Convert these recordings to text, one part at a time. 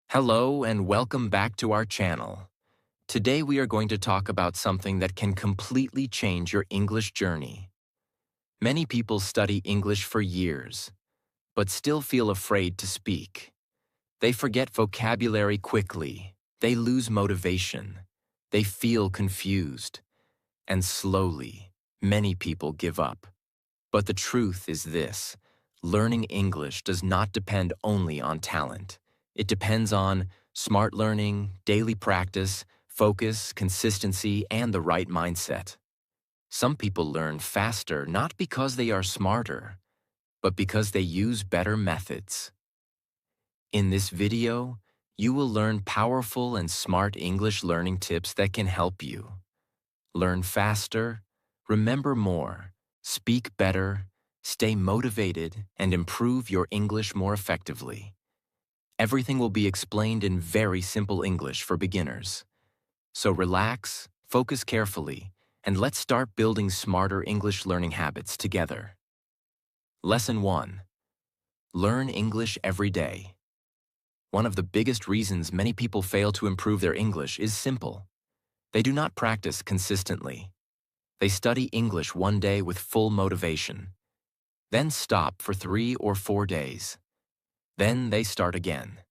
Hello and welcome back to our channel. Today we are going to talk about something that can completely change your English journey. Many people study English for years, but still feel afraid to speak. They forget vocabulary quickly, they lose motivation, they feel confused, and slowly, many people give up. But the truth is this: learning English does not depend only on talent. It depends on smart learning, daily practice, focus, consistency, and the right mindset. Some people learn faster not because they are smarter, but because they use better methods. In this video, you will learn powerful and smart English learning tips that can help you learn faster, remember more, speak better, stay motivated, and improve your English more effectively. Everything will be explained in very simple English for beginners. So relax, focus carefully, and let's start building smarter English learning habits together. Lesson 1. Learn English every day. One of the biggest reasons many people fail to improve their English is simple. They do not practice consistently. They study English one day with full motivation, then stop for 3 or 4 days. Then they start again,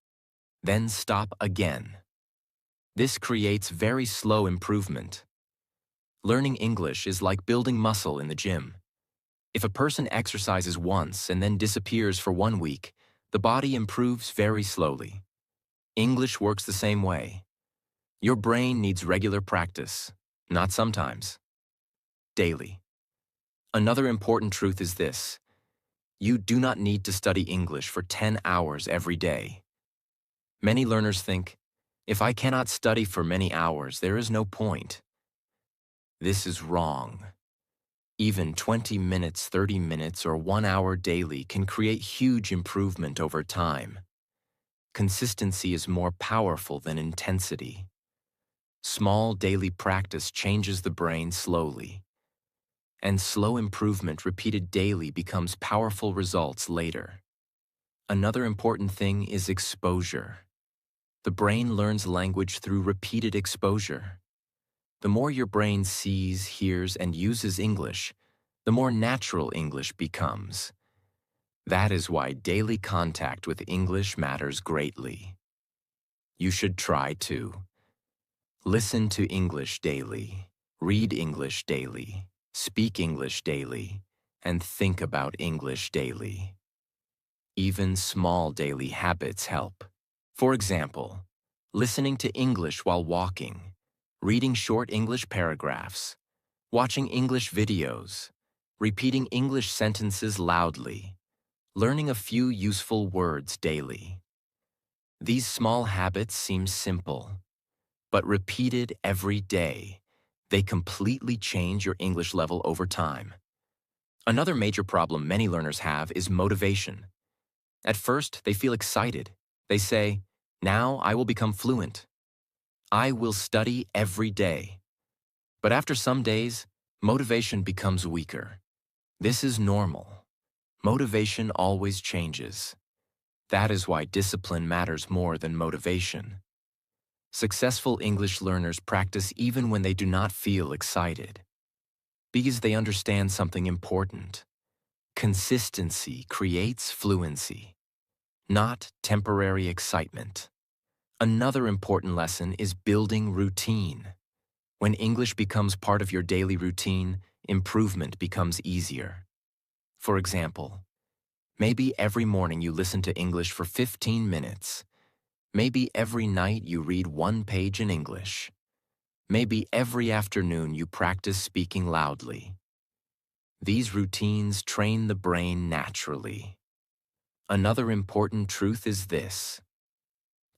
then stop again. This creates very slow improvement. Learning English is like building muscle in the gym. If a person exercises once and then disappears for 1 week, the body improves very slowly. English works the same way. Your brain needs regular practice, not sometimes, daily. Another important truth is this: you do not need to study English for 10 hours every day. Many learners think, if I cannot study for many hours, there is no point. This is wrong. Even 20 minutes, 30 minutes, or 1 hour daily can create huge improvement over time. Consistency is more powerful than intensity. Small daily practice changes the brain slowly, and slow improvement repeated daily becomes powerful results later. Another important thing is exposure. The brain learns language through repeated exposure. The more your brain sees, hears, and uses English, the more natural English becomes. That is why daily contact with English matters greatly. You should try to listen to English daily, read English daily, speak English daily, and think about English daily. Even small daily habits help. For example, listening to English while walking, reading short English paragraphs, watching English videos, repeating English sentences loudly, learning a few useful words daily. These small habits seem simple, but repeated every day, they completely change your English level over time. Another major problem many learners have is motivation. At first, they feel excited. They say, "Now I will become fluent. I will study every day." But after some days, motivation becomes weaker. This is normal. Motivation always changes. That is why discipline matters more than motivation. Successful English learners practice even when they do not feel excited, because they understand something important. Consistency creates fluency, not temporary excitement. Another important lesson is building routine. When English becomes part of your daily routine, improvement becomes easier. For example, maybe every morning you listen to English for 15 minutes. Maybe every night you read 1 page in English. Maybe every afternoon you practice speaking loudly. These routines train the brain naturally. Another important truth is this: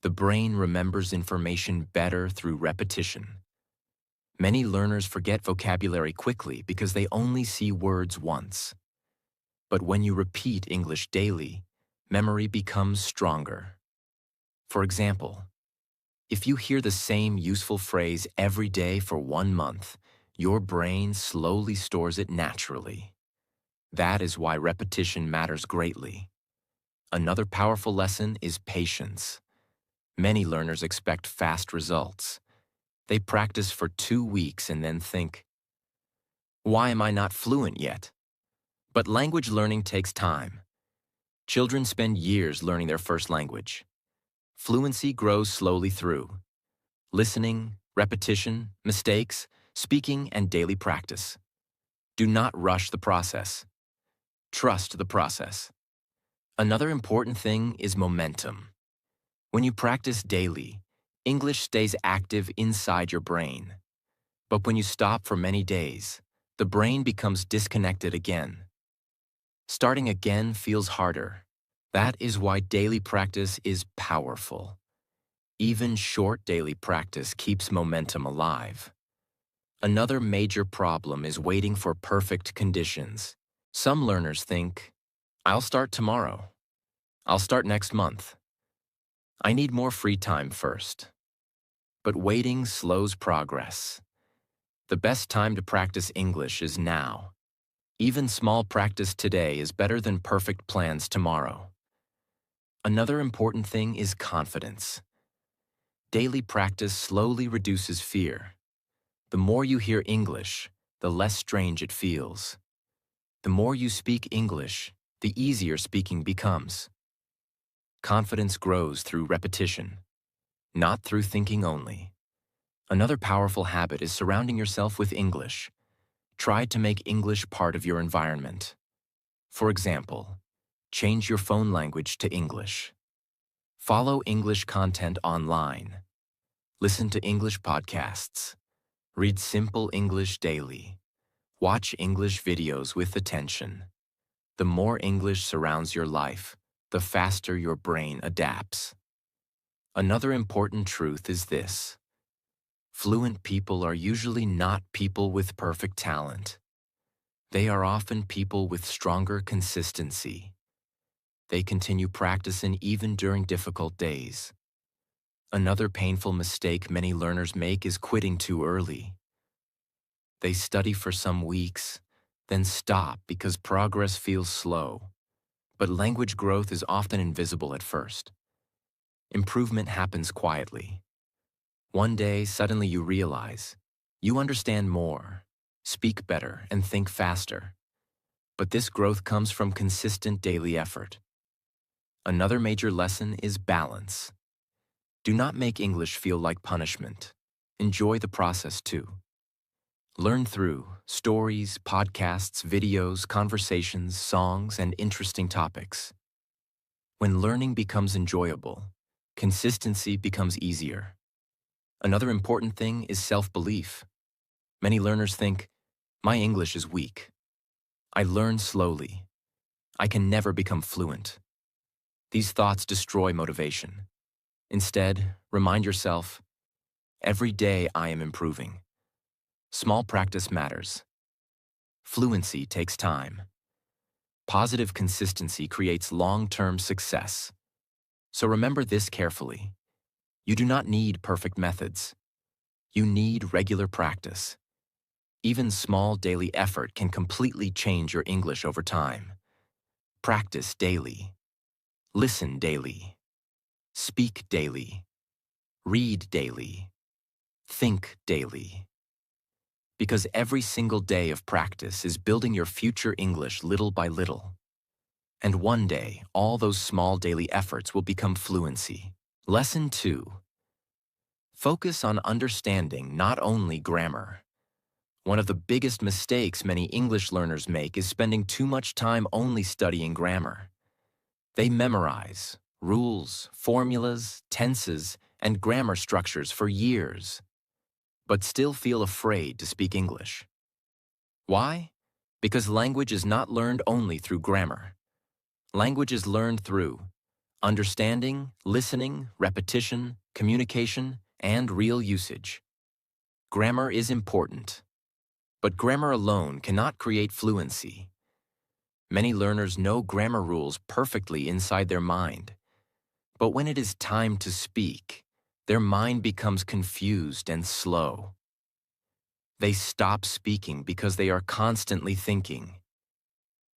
the brain remembers information better through repetition. Many learners forget vocabulary quickly because they only see words once. But when you repeat English daily, memory becomes stronger. For example, if you hear the same useful phrase every day for 1 month, your brain slowly stores it naturally. That is why repetition matters greatly. Another powerful lesson is patience. Many learners expect fast results. They practice for 2 weeks and then think, why am I not fluent yet? But language learning takes time. Children spend years learning their first language. Fluency grows slowly through listening, repetition, mistakes, speaking, and daily practice. Do not rush the process. Trust the process. Another important thing is momentum. When you practice daily, English stays active inside your brain. But when you stop for many days, the brain becomes disconnected again. Starting again feels harder. That is why daily practice is powerful. Even short daily practice keeps momentum alive. Another major problem is waiting for perfect conditions. Some learners think, I'll start tomorrow. I'll start next month. I need more free time first. But waiting slows progress. The best time to practice English is now. Even small practice today is better than perfect plans tomorrow. Another important thing is confidence. Daily practice slowly reduces fear. The more you hear English, the less strange it feels. The more you speak English, the easier speaking becomes. Confidence grows through repetition, not through thinking only. Another powerful habit is surrounding yourself with English. Try to make English part of your environment. For example, change your phone language to English. Follow English content online. Listen to English podcasts. Read simple English daily. Watch English videos with attention. The more English surrounds your life, the faster your brain adapts. Another important truth is this. Fluent people are usually not people with perfect talent. They are often people with stronger consistency. They continue practicing even during difficult days. Another painful mistake many learners make is quitting too early. They study for some weeks, then stop because progress feels slow. But language growth is often invisible at first. Improvement happens quietly. One day, suddenly you realize you understand more, speak better, and think faster. But this growth comes from consistent daily effort. Another major lesson is balance. Do not make English feel like punishment. Enjoy the process too. Learn through stories, podcasts, videos, conversations, songs, and interesting topics. When learning becomes enjoyable, consistency becomes easier. Another important thing is self-belief. Many learners think, my English is weak. I learn slowly. I can never become fluent. These thoughts destroy motivation. Instead, remind yourself, every day I am improving. Small practice matters. Fluency takes time. Positive consistency creates long-term success. So remember this carefully. You do not need perfect methods. You need regular practice. Even small daily effort can completely change your English over time. Practice daily. Listen daily. Speak daily. Read daily. Think daily. Because every single day of practice is building your future English little by little. And one day, all those small daily efforts will become fluency. Lesson 2. Focus on understanding not only grammar. One of the biggest mistakes many English learners make is spending too much time only studying grammar. They memorize rules, formulas, tenses, and grammar structures for years, but still feel afraid to speak English. Why? Because language is not learned only through grammar. Language is learned through understanding, listening, repetition, communication, and real usage. Grammar is important, but grammar alone cannot create fluency. Many learners know grammar rules perfectly inside their mind, but when it is time to speak, their mind becomes confused and slow. They stop speaking because they are constantly thinking,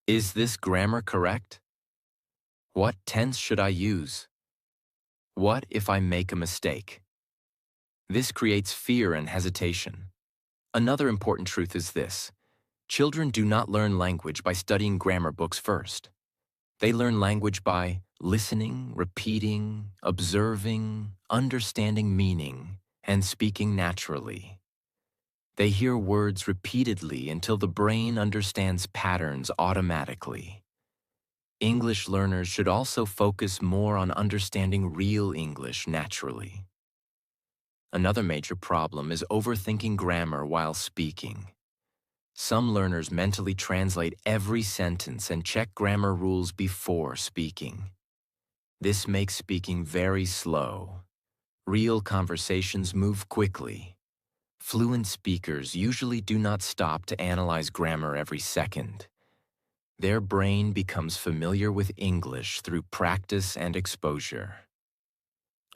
is this grammar correct? What tense should I use? What if I make a mistake? This creates fear and hesitation. Another important truth is this: children do not learn language by studying grammar books first. They learn language by listening, repeating, observing, understanding meaning, and speaking naturally. They hear words repeatedly until the brain understands patterns automatically. English learners should also focus more on understanding real English naturally. Another major problem is overthinking grammar while speaking. Some learners mentally translate every sentence and check grammar rules before speaking. This makes speaking very slow. Real conversations move quickly. Fluent speakers usually do not stop to analyze grammar every second. Their brain becomes familiar with English through practice and exposure.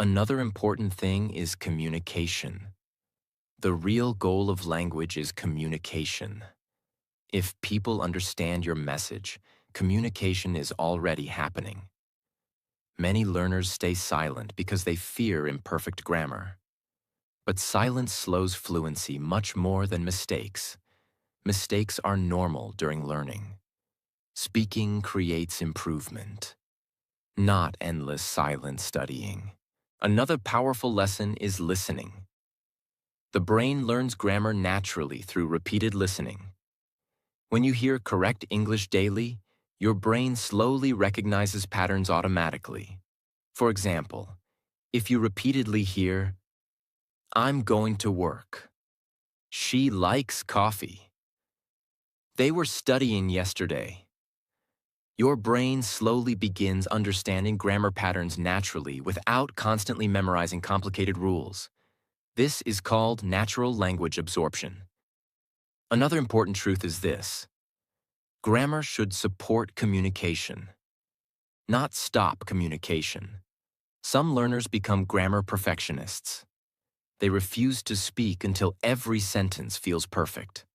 Another important thing is communication. The real goal of language is communication. If people understand your message, communication is already happening. Many learners stay silent because they fear imperfect grammar. But silence slows fluency much more than mistakes. Mistakes are normal during learning. Speaking creates improvement, not endless silent studying. Another powerful lesson is listening. The brain learns grammar naturally through repeated listening. When you hear correct English daily, your brain slowly recognizes patterns automatically. For example, if you repeatedly hear, "I'm going to work," "She likes coffee," "They were studying yesterday," your brain slowly begins understanding grammar patterns naturally without constantly memorizing complicated rules. This is called natural language absorption. Another important truth is this: grammar should support communication, not stop communication. Some learners become grammar perfectionists. They refuse to speak until every sentence feels perfect.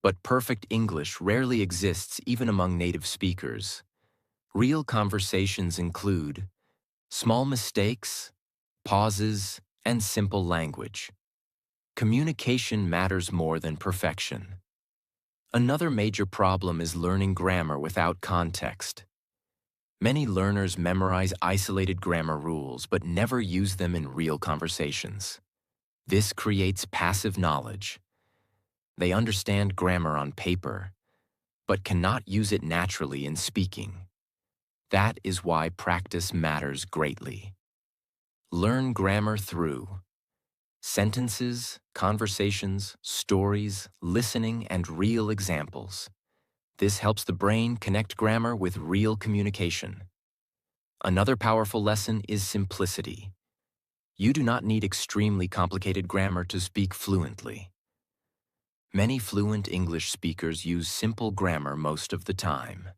But perfect English rarely exists even among native speakers. Real conversations include small mistakes, pauses, and simple language. Communication matters more than perfection. Another major problem is learning grammar without context. Many learners memorize isolated grammar rules but never use them in real conversations. This creates passive knowledge. They understand grammar on paper, but cannot use it naturally in speaking. That is why practice matters greatly. Learn grammar through sentences, conversations, stories, listening, and real examples. This helps the brain connect grammar with real communication. Another powerful lesson is simplicity. You do not need extremely complicated grammar to speak fluently. Many fluent English speakers use simple grammar most of the time.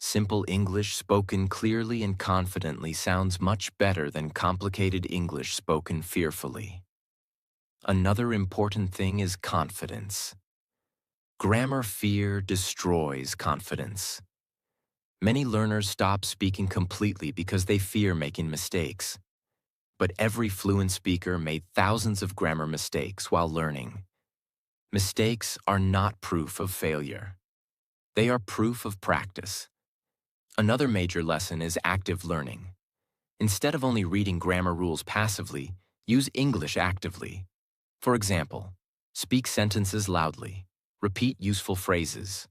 Simple English spoken clearly and confidently sounds much better than complicated English spoken fearfully. Another important thing is confidence. Grammar fear destroys confidence. Many learners stop speaking completely because they fear making mistakes. But every fluent speaker made thousands of grammar mistakes while learning. Mistakes are not proof of failure. They are proof of practice. Another major lesson is active learning. Instead of only reading grammar rules passively, use English actively. For example, speak sentences loudly, repeat useful phrases,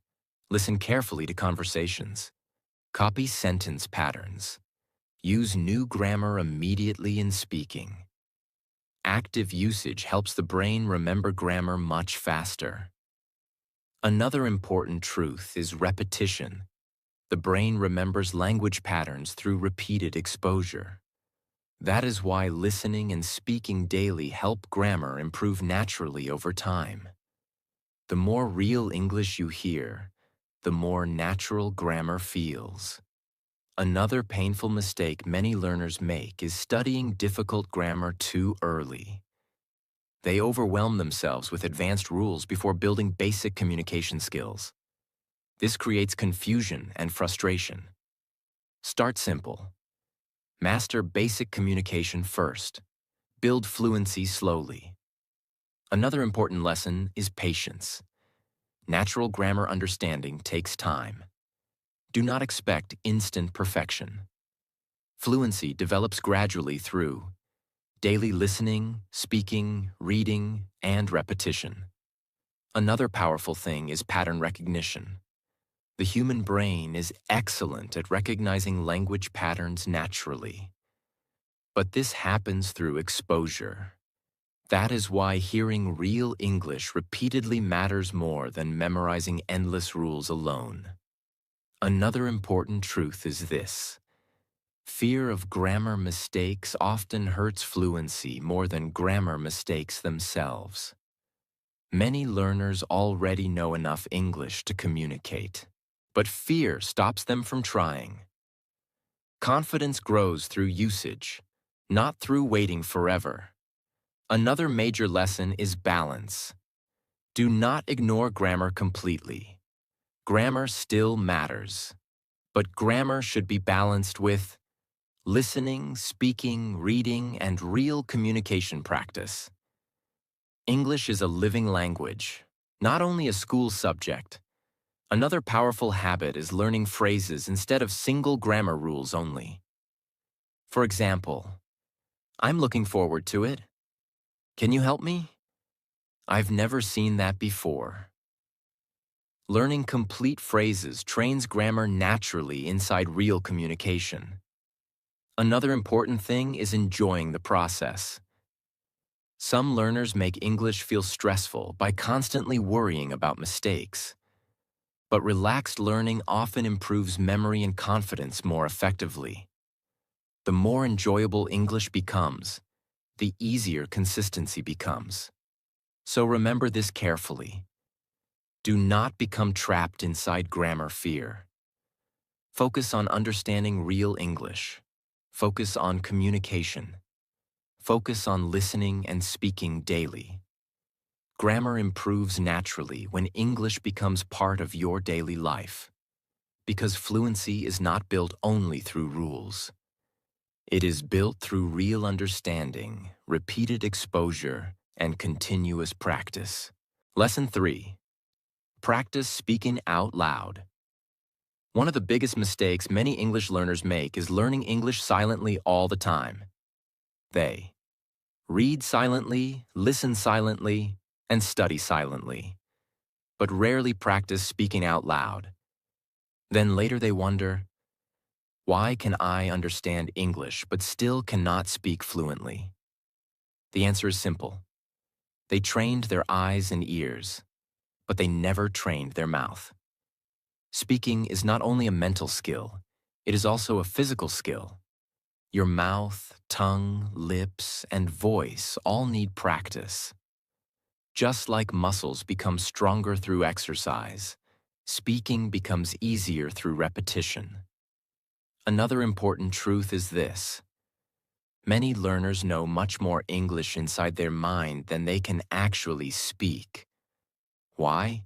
listen carefully to conversations, copy sentence patterns, use new grammar immediately in speaking. Active usage helps the brain remember grammar much faster. Another important truth is repetition. The brain remembers language patterns through repeated exposure. That is why listening and speaking daily help grammar improve naturally over time. The more real English you hear, the more natural grammar feels. Another painful mistake many learners make is studying difficult grammar too early. They overwhelm themselves with advanced rules before building basic communication skills. This creates confusion and frustration. Start simple. Master basic communication first. Build fluency slowly. Another important lesson is patience. Natural grammar understanding takes time. Do not expect instant perfection. Fluency develops gradually through daily listening, speaking, reading, and repetition. Another powerful thing is pattern recognition. The human brain is excellent at recognizing language patterns naturally. But this happens through exposure. That is why hearing real English repeatedly matters more than memorizing endless rules alone. Another important truth is this. Fear of grammar mistakes often hurts fluency more than grammar mistakes themselves. Many learners already know enough English to communicate, but fear stops them from trying. Confidence grows through usage, not through waiting forever. Another major lesson is balance. Do not ignore grammar completely. Grammar still matters, but grammar should be balanced with listening, speaking, reading, and real communication practice. English is a living language, not only a school subject. Another powerful habit is learning phrases instead of single grammar rules only. For example, I'm looking forward to it. Can you help me? I've never seen that before. Learning complete phrases trains grammar naturally inside real communication. Another important thing is enjoying the process. Some learners make English feel stressful by constantly worrying about mistakes. But relaxed learning often improves memory and confidence more effectively. The more enjoyable English becomes, the easier consistency becomes. So remember this carefully. Do not become trapped inside grammar fear. Focus on understanding real English. Focus on communication. Focus on listening and speaking daily. Grammar improves naturally when English becomes part of your daily life, because fluency is not built only through rules. It is built through real understanding, repeated exposure, and continuous practice. Lesson 3. Practice speaking out loud. One of the biggest mistakes many English learners make is learning English silently all the time. They read silently, listen silently, and study silently, but rarely practice speaking out loud. Then later they wonder, why can I understand English but still cannot speak fluently? The answer is simple. They trained their eyes and ears, but they never trained their mouth. Speaking is not only a mental skill, it is also a physical skill. Your mouth, tongue, lips, and voice all need practice. Just like muscles become stronger through exercise, speaking becomes easier through repetition. Another important truth is this. Many learners know much more English inside their mind than they can actually speak. Why?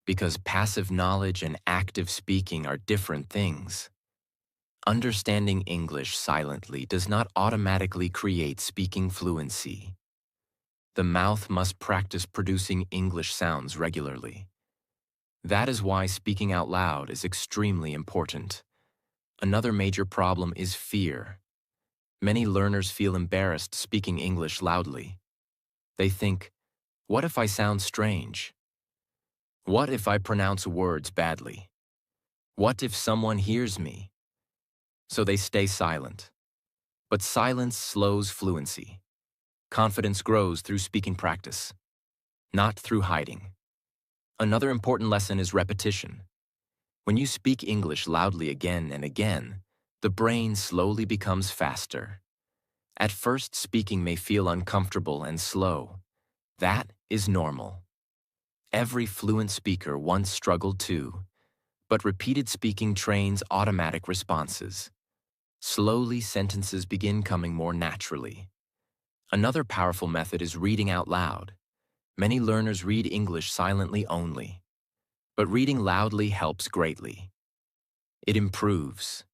Because passive knowledge and active speaking are different things. Understanding English silently does not automatically create speaking fluency. The mouth must practice producing English sounds regularly. That is why speaking out loud is extremely important. Another major problem is fear. Many learners feel embarrassed speaking English loudly. They think, what if I sound strange? What if I pronounce words badly? What if someone hears me? So they stay silent. But silence slows fluency. Confidence grows through speaking practice, not through hiding. Another important lesson is repetition. When you speak English loudly again and again, the brain slowly becomes faster. At first, speaking may feel uncomfortable and slow. That is normal. Every fluent speaker once struggled too, but repeated speaking trains automatic responses. Slowly, sentences begin coming more naturally. Another powerful method is reading out loud. Many learners read English silently only, but reading loudly helps greatly. It improves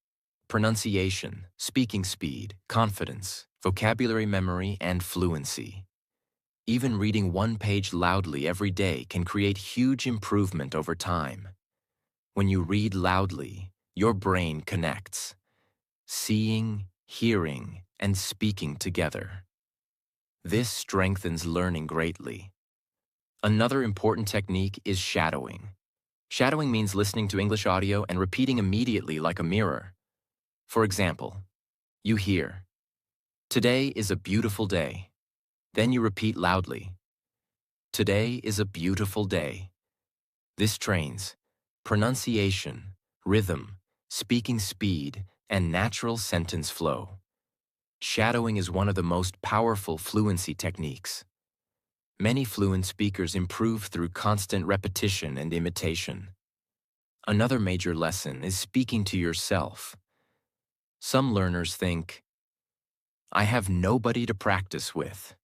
pronunciation, speaking speed, confidence, vocabulary memory, and fluency. Even reading one page loudly every day can create huge improvement over time. When you read loudly, your brain connects, seeing, hearing, and speaking together. This strengthens learning greatly. Another important technique is shadowing. Shadowing means listening to English audio and repeating immediately like a mirror. For example, you hear, "Today is a beautiful day." Then you repeat loudly, "Today is a beautiful day." This trains pronunciation, rhythm, speaking speed, and natural sentence flow. Shadowing is one of the most powerful fluency techniques. Many fluent speakers improve through constant repetition and imitation. Another major lesson is speaking to yourself. Some learners think, "I have nobody to practice with."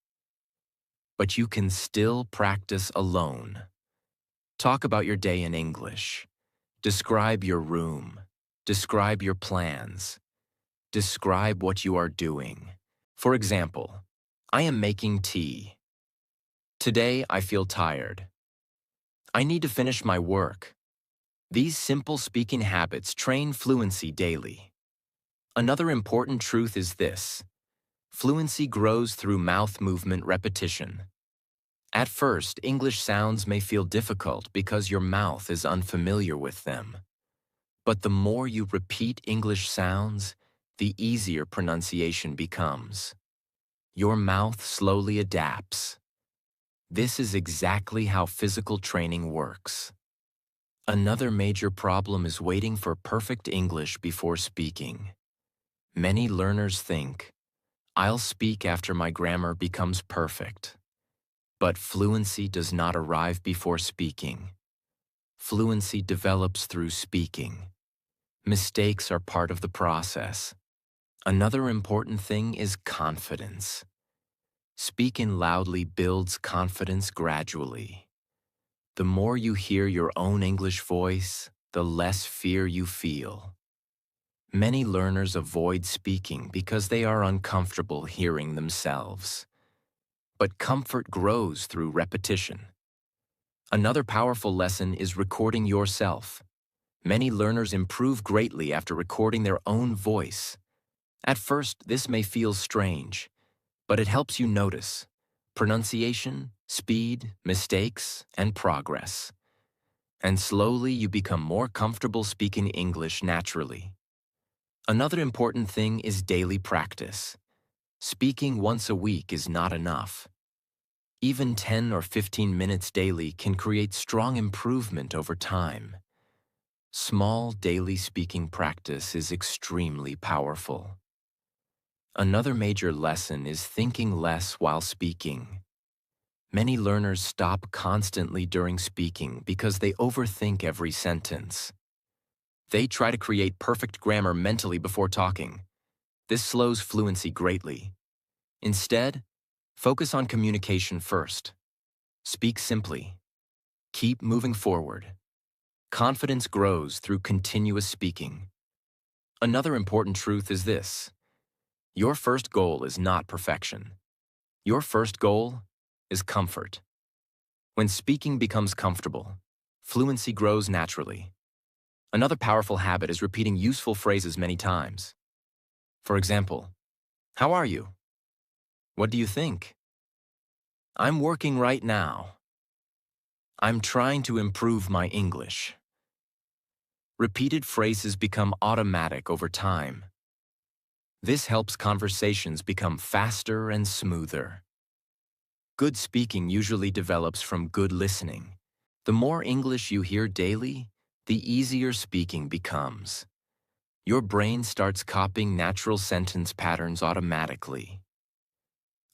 But you can still practice alone. Talk about your day in English. Describe your room. Describe your plans. Describe what you are doing. For example, "I am making tea." "Today I feel tired." "I need to finish my work." These simple speaking habits train fluency daily. Another important truth is this: fluency grows through mouth movement repetition. At first, English sounds may feel difficult because your mouth is unfamiliar with them. But the more you repeat English sounds, the easier pronunciation becomes. Your mouth slowly adapts. This is exactly how physical training works. Another major problem is waiting for perfect English before speaking. Many learners think, "I'll speak after my grammar becomes perfect." But fluency does not arrive before speaking. Fluency develops through speaking. Mistakes are part of the process. Another important thing is confidence. Speaking loudly builds confidence gradually. The more you hear your own English voice, the less fear you feel. Many learners avoid speaking because they are uncomfortable hearing themselves. But comfort grows through repetition. Another powerful lesson is recording yourself. Many learners improve greatly after recording their own voice. At first, this may feel strange, but it helps you notice pronunciation, speed, mistakes, and progress. And slowly you become more comfortable speaking English naturally. Another important thing is daily practice. Speaking once a week is not enough. Even 10 or 15 minutes daily can create strong improvement over time. Small daily speaking practice is extremely powerful. Another major lesson is thinking less while speaking. Many learners stop constantly during speaking because they overthink every sentence. They try to create perfect grammar mentally before talking. This slows fluency greatly. Instead, focus on communication first. Speak simply. Keep moving forward. Confidence grows through continuous speaking. Another important truth is this: your first goal is not perfection. Your first goal is comfort. When speaking becomes comfortable, fluency grows naturally. Another powerful habit is repeating useful phrases many times. For example, "How are you?" "What do you think?" "I'm working right now." "I'm trying to improve my English." Repeated phrases become automatic over time. This helps conversations become faster and smoother. Good speaking usually develops from good listening. The more English you hear daily, the easier speaking becomes. Your brain starts copying natural sentence patterns automatically.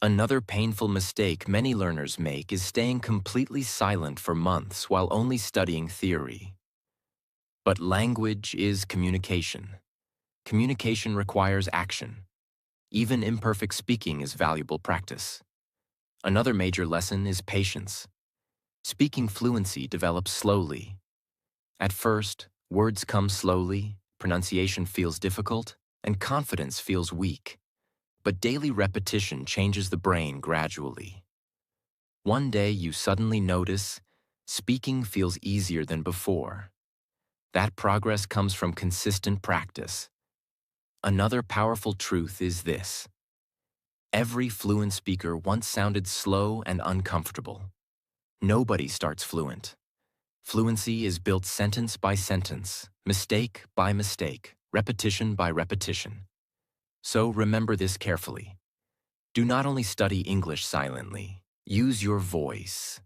Another painful mistake many learners make is staying completely silent for months while only studying theory. But language is communication. Communication requires action. Even imperfect speaking is valuable practice. Another major lesson is patience. Speaking fluency develops slowly. At first, words come slowly, pronunciation feels difficult, and confidence feels weak. But daily repetition changes the brain gradually. One day you suddenly notice speaking feels easier than before. That progress comes from consistent practice. Another powerful truth is this: every fluent speaker once sounded slow and uncomfortable. Nobody starts fluent. Fluency is built sentence by sentence, mistake by mistake, repetition by repetition. So remember this carefully. Do not only study English silently, use your voice.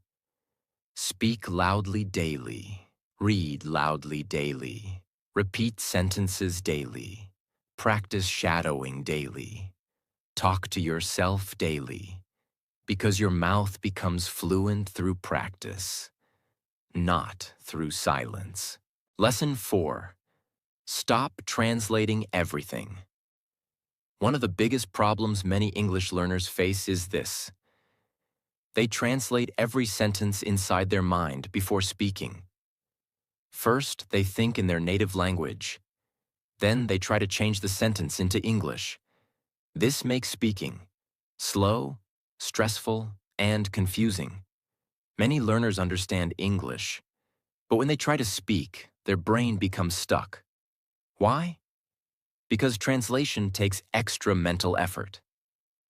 Speak loudly daily. Read loudly daily. Repeat sentences daily. Practice shadowing daily. Talk to yourself daily. Because your mouth becomes fluent through practice, not through silence. Lesson 4. Stop translating everything. One of the biggest problems many English learners face is this: they translate every sentence inside their mind before speaking. First, they think in their native language. Then they try to change the sentence into English. This makes speaking slow, stressful, and confusing. Many learners understand English, but when they try to speak, their brain becomes stuck. Why? Because translation takes extra mental effort.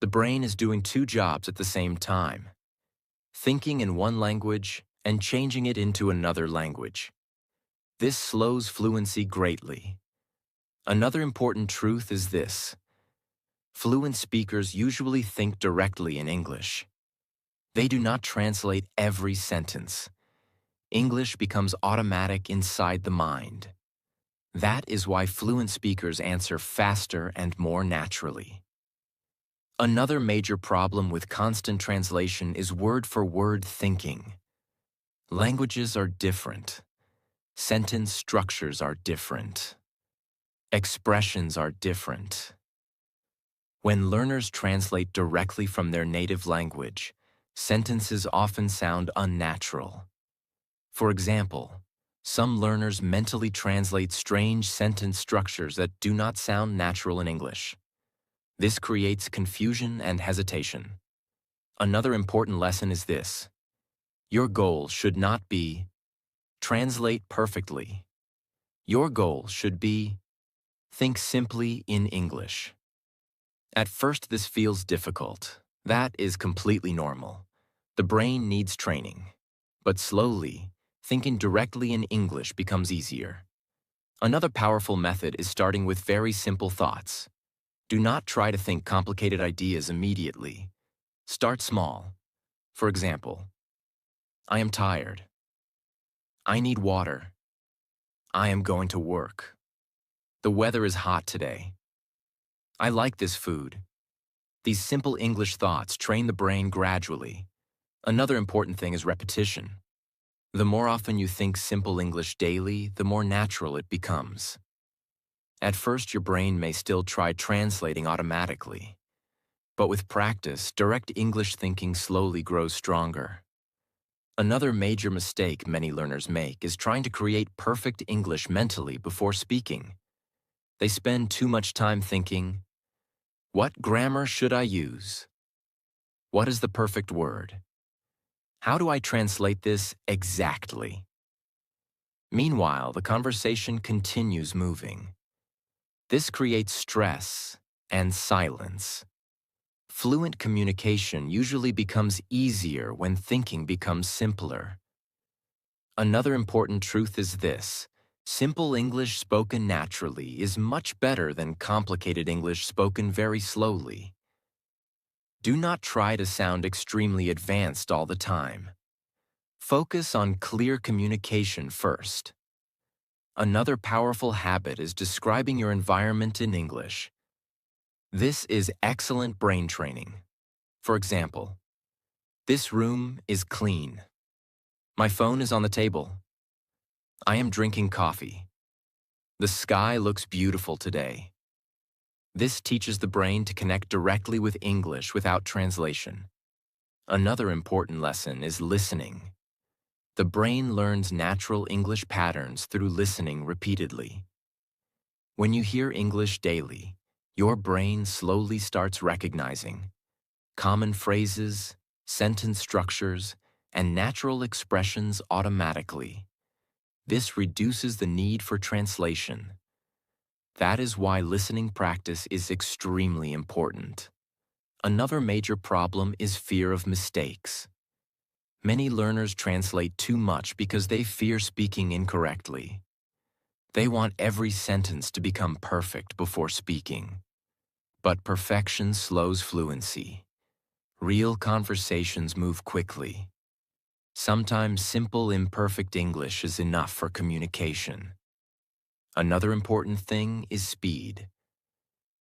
The brain is doing two jobs at the same time: thinking in one language and changing it into another language. This slows fluency greatly. Another important truth is this: fluent speakers usually think directly in English. They do not translate every sentence. English becomes automatic inside the mind. That is why fluent speakers answer faster and more naturally. Another major problem with constant translation is word-for-word thinking. Languages are different. Sentence structures are different. Expressions are different. When learners translate directly from their native language, sentences often sound unnatural. For example, some learners mentally translate strange sentence structures that do not sound natural in English. This creates confusion and hesitation. Another important lesson is this: your goal should not be translate perfectly. Your goal should be think simply in English. At first, this feels difficult. That is completely normal. The brain needs training. But slowly, thinking directly in English becomes easier. Another powerful method is starting with very simple thoughts. Do not try to think complicated ideas immediately. Start small. For example, I am tired. I need water. I am going to work. The weather is hot today. I like this food. These simple English thoughts train the brain gradually. Another important thing is repetition. The more often you think simple English daily, the more natural it becomes. At first, your brain may still try translating automatically. But with practice, direct English thinking slowly grows stronger. Another major mistake many learners make is trying to create perfect English mentally before speaking. They spend too much time thinking, what grammar should I use? What is the perfect word? How do I translate this exactly? Meanwhile, the conversation continues moving. This creates stress and silence. Fluent communication usually becomes easier when thinking becomes simpler. Another important truth is this: simple English spoken naturally is much better than complicated English spoken very slowly. Do not try to sound extremely advanced all the time. Focus on clear communication first. Another powerful habit is describing your environment in English. This is excellent brain training. For example, this room is clean. My phone is on the table. I am drinking coffee. The sky looks beautiful today. This teaches the brain to connect directly with English without translation. Another important lesson is listening. The brain learns natural English patterns through listening repeatedly. When you hear English daily, Your brain slowly starts recognizing common phrases, sentence structures, and natural expressions automatically. This reduces the need for translation. That is why listening practice is extremely important. Another major problem is fear of mistakes. Many learners translate too much because they fear speaking incorrectly. They want every sentence to become perfect before speaking. But perfection slows fluency. Real conversations move quickly. Sometimes simple, imperfect English is enough for communication. Another important thing is speed.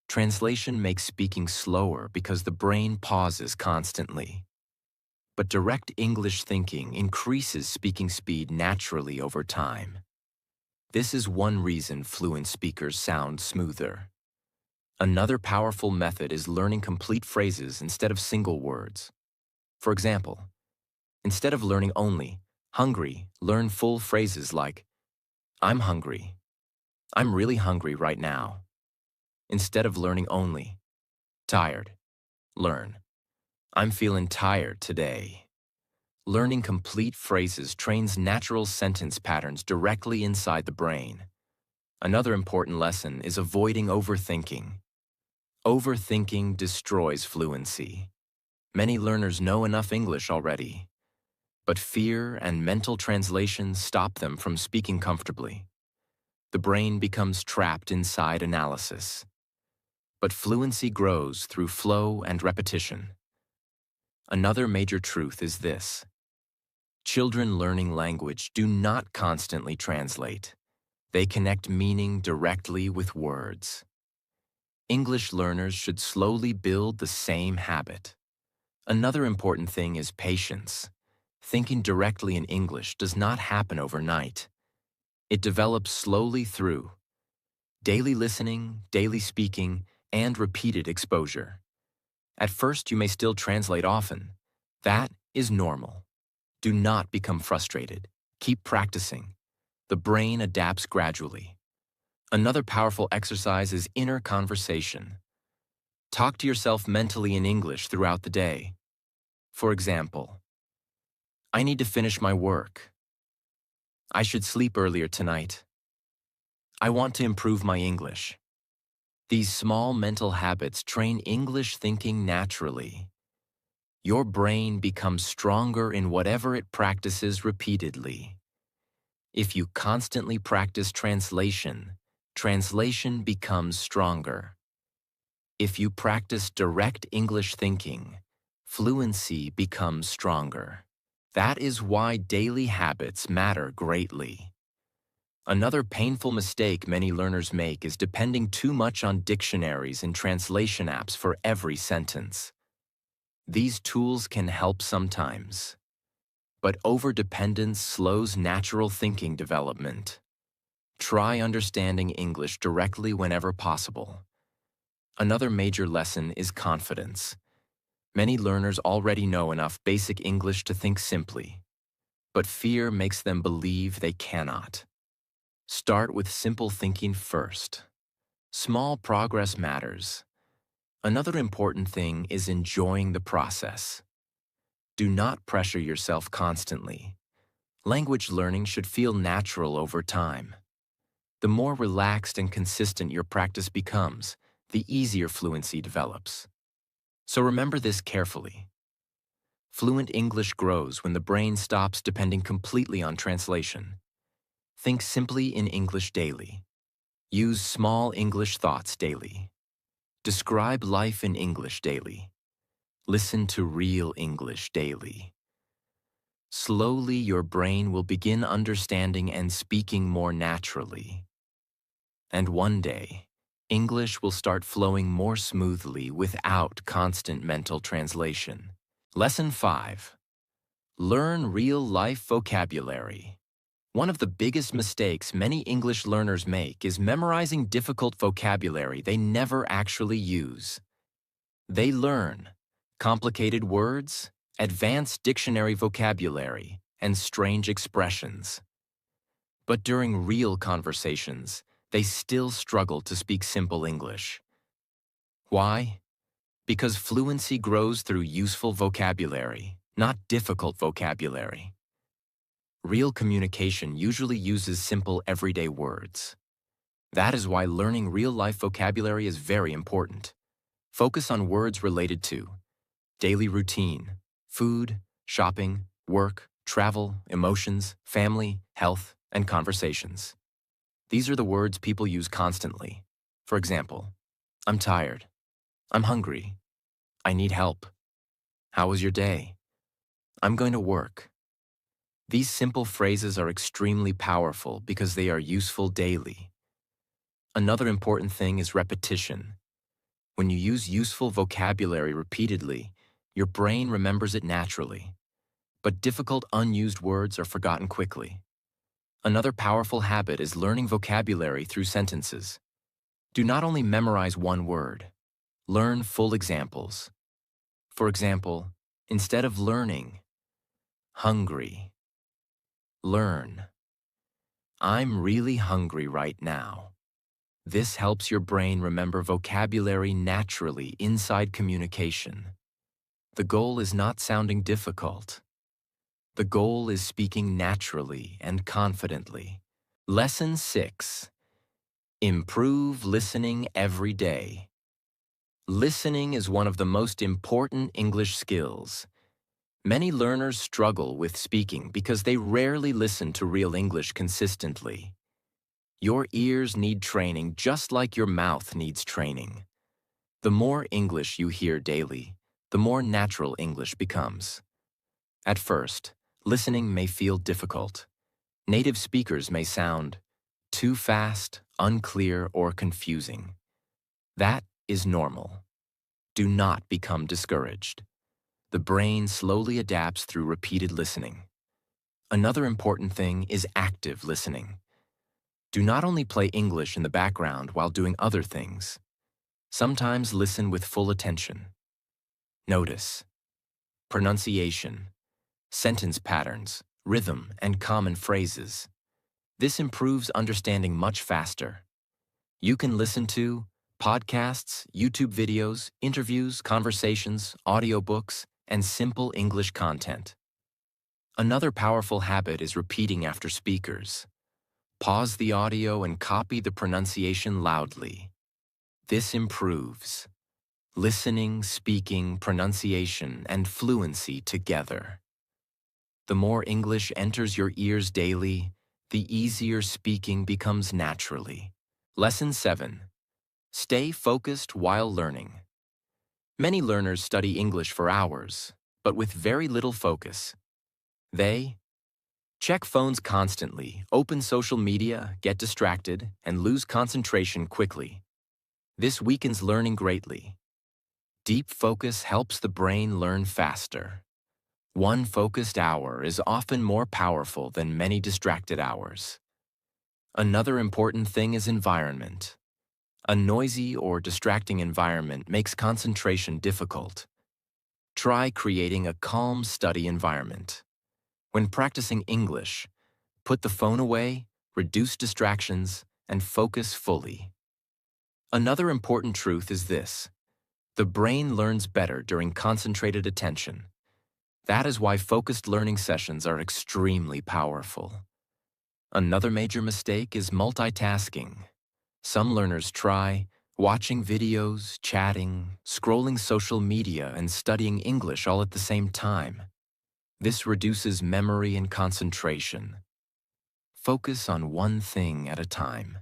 Translation makes speaking slower because the brain pauses constantly. But direct English thinking increases speaking speed naturally over time. This is one reason fluent speakers sound smoother. Another powerful method is learning complete phrases instead of single words. For example, instead of learning only hungry, learn full phrases like I'm hungry. I'm really hungry right now. Instead of learning only tired, learn I'm feeling tired today. Learning complete phrases trains natural sentence patterns directly inside the brain. Another important lesson is avoiding overthinking. Overthinking destroys fluency. Many learners know enough English already, but fear and mental translation stop them from speaking comfortably. The brain becomes trapped inside analysis. But fluency grows through flow and repetition. Another major truth is this: children learning language do not constantly translate. They connect meaning directly with words. English learners should slowly build the same habit. Another important thing is patience. Thinking directly in English does not happen overnight. It develops slowly through daily listening, daily speaking, and repeated exposure. At first, you may still translate often. That is normal. Do not become frustrated. Keep practicing. The brain adapts gradually. Another powerful exercise is inner conversation. Talk to yourself mentally in English throughout the day. For example, I need to finish my work. I should sleep earlier tonight. I want to improve my English. These small mental habits train English thinking naturally. Your brain becomes stronger in whatever it practices repeatedly. If you constantly practice translation, translation becomes stronger. If you practice direct English thinking, fluency becomes stronger. That is why daily habits matter greatly. Another painful mistake many learners make is depending too much on dictionaries and translation apps for every sentence. These tools can help sometimes, but overdependence slows natural thinking development. Try understanding English directly whenever possible. Another major lesson is confidence. Many learners already know enough basic English to think simply, but fear makes them believe they cannot. Start with simple thinking first. Small progress matters. Another important thing is enjoying the process. Do not pressure yourself constantly. Language learning should feel natural over time. The more relaxed and consistent your practice becomes, the easier fluency develops. So remember this carefully. Fluent English grows when the brain stops depending completely on translation. Think simply in English daily. Use small English thoughts daily. Describe life in English daily. Listen to real English daily. Slowly, your brain will begin understanding and speaking more naturally. And one day, English will start flowing more smoothly without constant mental translation. Lesson 5. Learn real-life vocabulary. One of the biggest mistakes many English learners make is memorizing difficult vocabulary they never actually use. They learn complicated words, advanced dictionary vocabulary, and strange expressions. But during real conversations, they still struggle to speak simple English. Why? Because fluency grows through useful vocabulary, not difficult vocabulary. Real communication usually uses simple everyday words. That is why learning real-life vocabulary is very important. Focus on words related to daily routine, food, shopping, work, travel, emotions, family, health, and conversations. These are the words people use constantly. For example, I'm tired. I'm hungry. I need help. How was your day? I'm going to work. These simple phrases are extremely powerful because they are useful daily. Another important thing is repetition. When you use useful vocabulary repeatedly, your brain remembers it naturally. But difficult unused words are forgotten quickly. Another powerful habit is learning vocabulary through sentences. Do not only memorize one word. Learn full examples. For example, instead of learning, hungry, learn, I'm really hungry right now. This helps your brain remember vocabulary naturally inside communication. The goal is not sounding difficult. The goal is speaking naturally and confidently. Lesson 6. Improve listening every day. Listening is one of the most important English skills. Many learners struggle with speaking because they rarely listen to real English consistently. Your ears need training just like your mouth needs training. The more English you hear daily, the more natural English becomes. At first, listening may feel difficult. Native speakers may sound too fast, unclear, or confusing. That is normal. Do not become discouraged. The brain slowly adapts through repeated listening. Another important thing is active listening. Do not only play English in the background while doing other things. Sometimes listen with full attention. Notice pronunciation, sentence patterns, rhythm, and common phrases. This improves understanding much faster. You can listen to podcasts, YouTube videos, interviews, conversations, audiobooks, and simple English content. Another powerful habit is repeating after speakers. Pause the audio and copy the pronunciation loudly. This improves listening, speaking, pronunciation, and fluency together. The more English enters your ears daily, the easier speaking becomes naturally. Lesson 7. Stay focused while learning. Many learners study English for hours, but with very little focus. They check phones constantly, open social media, get distracted, and lose concentration quickly. This weakens learning greatly. Deep focus helps the brain learn faster. One focused hour is often more powerful than many distracted hours. Another important thing is environment. A noisy or distracting environment makes concentration difficult. Try creating a calm study environment. When practicing English, put the phone away, reduce distractions, and focus fully. Another important truth is this: the brain learns better during concentrated attention. That is why focused learning sessions are extremely powerful. Another major mistake is multitasking. Some learners try watching videos, chatting, scrolling social media, and studying English all at the same time. This reduces memory and concentration. Focus on one thing at a time.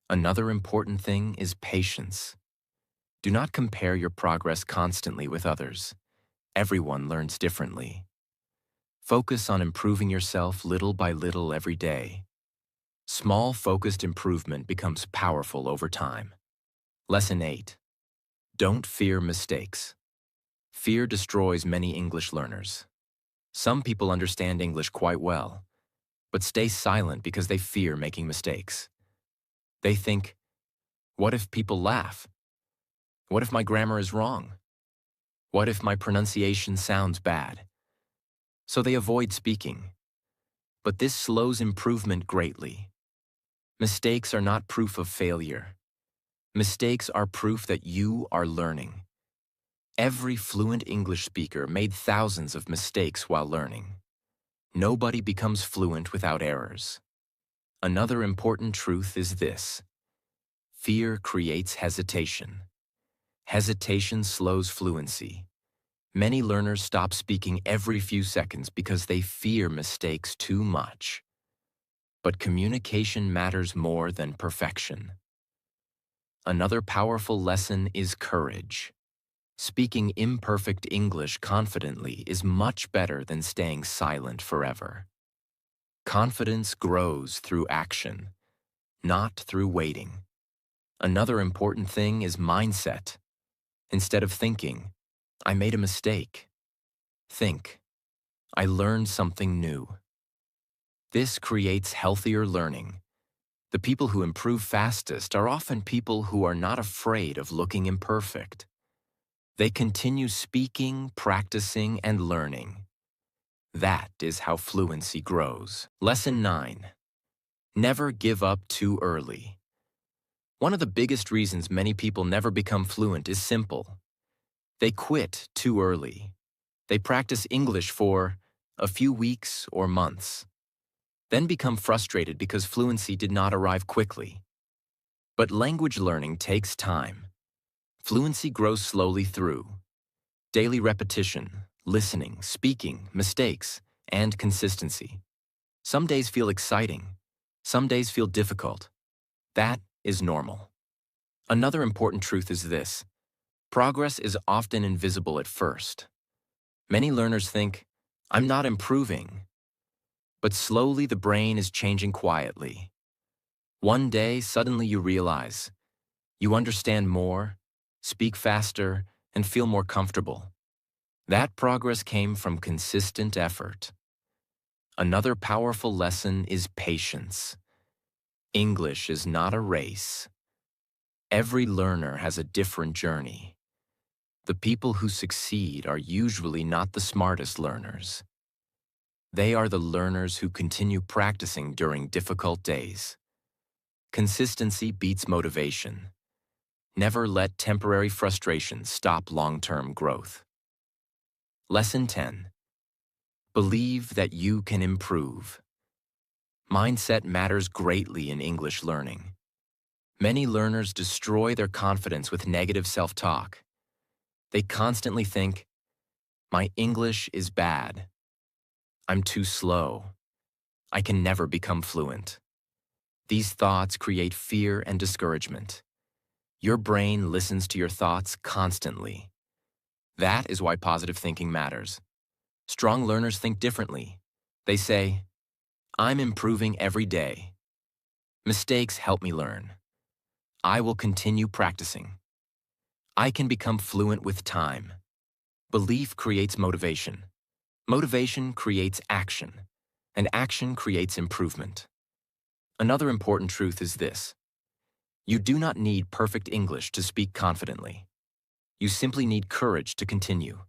Another important thing is patience. Do not compare your progress constantly with others. Everyone learns differently. Focus on improving yourself little by little every day. Small, focused improvement becomes powerful over time. Lesson 8. Don't fear mistakes. Fear destroys many English learners. Some people understand English quite well, but stay silent because they fear making mistakes. They think, what if people laugh? What if my grammar is wrong? What if my pronunciation sounds bad? So they avoid speaking. But this slows improvement greatly. Mistakes are not proof of failure. Mistakes are proof that you are learning. Every fluent English speaker made thousands of mistakes while learning. Nobody becomes fluent without errors. Another important truth is this: fear creates hesitation. Hesitation slows fluency. Many learners stop speaking every few seconds because they fear mistakes too much. But communication matters more than perfection. Another powerful lesson is courage. Speaking imperfect English confidently is much better than staying silent forever. Confidence grows through action, not through waiting. Another important thing is mindset. Instead of thinking, "I made a mistake," think, "I learned something new." This creates healthier learning. The people who improve fastest are often people who are not afraid of looking imperfect. They continue speaking, practicing, and learning. That is how fluency grows. Lesson 9. Never give up too early. One of the biggest reasons many people never become fluent is simple. They quit too early. They practice English for a few weeks or months, then become frustrated because fluency did not arrive quickly. But language learning takes time. Fluency grows slowly through daily repetition, listening, speaking, mistakes, and consistency. Some days feel exciting. Some days feel difficult. That is normal. Another important truth is this: progress is often invisible at first. Many learners think, "I'm not improving." But slowly the brain is changing quietly. One day, suddenly you realize you understand more, speak faster, and feel more comfortable. That progress came from consistent effort. Another powerful lesson is patience. English is not a race. Every learner has a different journey. The people who succeed are usually not the smartest learners. They are the learners who continue practicing during difficult days. Consistency beats motivation. Never let temporary frustration stop long-term growth. Lesson 10. Believe that you can improve. Mindset matters greatly in English learning. Many learners destroy their confidence with negative self-talk. They constantly think, "My English is bad. I'm too slow. I can never become fluent." These thoughts create fear and discouragement. Your brain listens to your thoughts constantly. That is why positive thinking matters. Strong learners think differently. They say, "I'm improving every day. Mistakes help me learn. I will continue practicing. I can become fluent with time." Belief creates motivation. Motivation creates action, and action creates improvement. Another important truth is this: you do not need perfect English to speak confidently. You simply need courage to continue.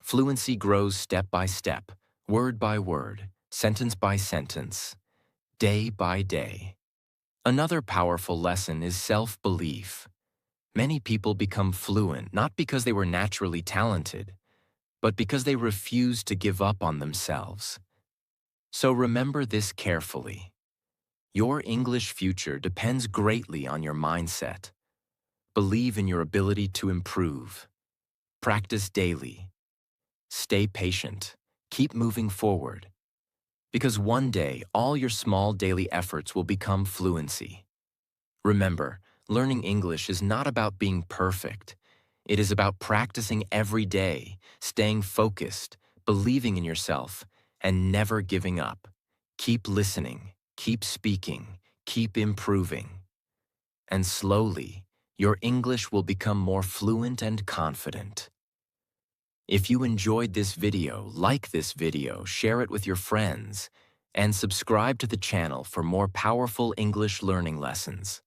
Fluency grows step by step, word by word, sentence by sentence, day by day. Another powerful lesson is self-belief. Many people become fluent not because they were naturally talented, but because they refuse to give up on themselves. So remember this carefully. Your English future depends greatly on your mindset. Believe in your ability to improve. Practice daily. Stay patient. Keep moving forward. Because one day, all your small daily efforts will become fluency. Remember, learning English is not about being perfect. It is about practicing every day, staying focused, believing in yourself, and never giving up. Keep listening, keep speaking, keep improving. And slowly, your English will become more fluent and confident. If you enjoyed this video, like this video, share it with your friends, and subscribe to the channel for more powerful English learning lessons.